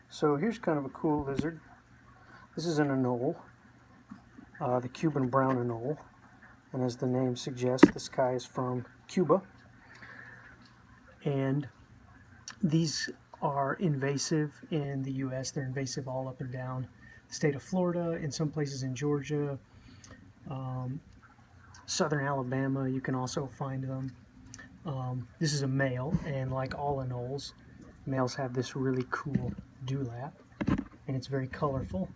So here's kind of a cool lizard. This is an anole, the Cuban brown anole. And as the name suggests, this guy is from Cuba. And these are invasive in the U.S. They're invasive all up and down the state of Florida, in some places in Georgia, southern Alabama. You can also find them. This is a male, and like all anoles, males have this really cool dewlap, and it's very colorful,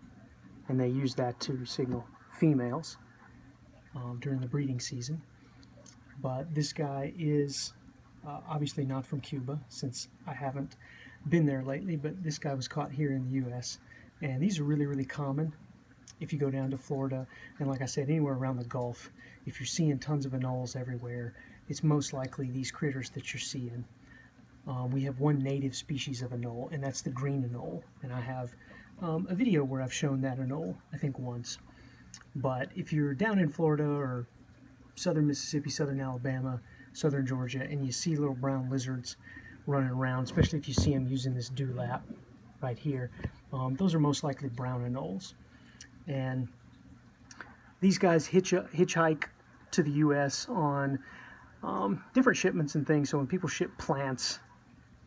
and they use that to signal females during the breeding season. But this guy is obviously not from Cuba, since I haven't been there lately, but this guy was caught here in the U.S. And these are really, really common if you go down to Florida, and like I said, anywhere around the Gulf. If you're seeing tons of anoles everywhere, it's most likely these critters that you're seeing. We have one native species of anole, and that's the green anole. And I have a video where I've shown that anole, I think once. But if you're down in Florida or southern Mississippi, southern Alabama, southern Georgia, and you see little brown lizards running around, especially if you see them using this dewlap right here, those are most likely brown anoles. And these guys hitchhike to the U.S. on different shipments and things. So when people ship plants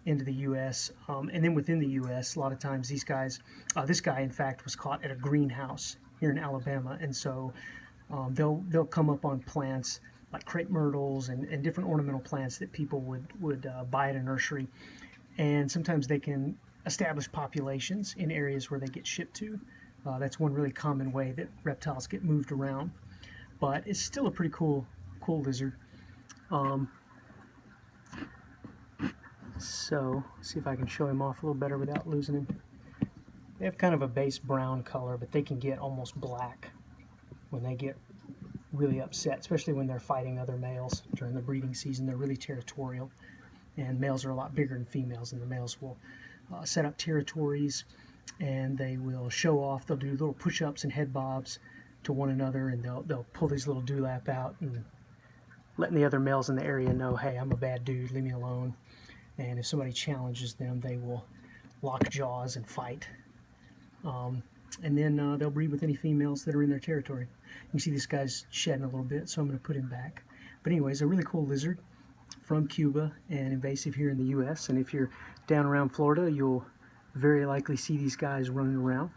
into the U.S. And then within the U.S., a lot of times these guys, this guy in fact was caught at a greenhouse here in Alabama, and so they'll come up on plants like crepe myrtles and different ornamental plants that people would buy at a nursery, and sometimes they can establish populations in areas where they get shipped to. That's one really common way that reptiles get moved around, but it's still a pretty cool lizard. So let's see if I can show him off a little better without losing him. They have kind of a base brown color, but they can get almost black when they get really upset, especially when they're fighting other males during the breeding season. They're really territorial, and males are a lot bigger than females, and the males will set up territories, and they will show off. They'll do little push-ups and head bobs to one another, and they'll pull these little dewlap out and letting the other males in the area know, hey, I'm a bad dude, leave me alone. And if somebody challenges them, they will lock jaws and fight. And then they'll breed with any females that are in their territory. You can see this guy's shedding a little bit, so I'm going to put him back. But anyways, a really cool lizard from Cuba and invasive here in the U.S. And if you're down around Florida, you'll very likely see these guys running around.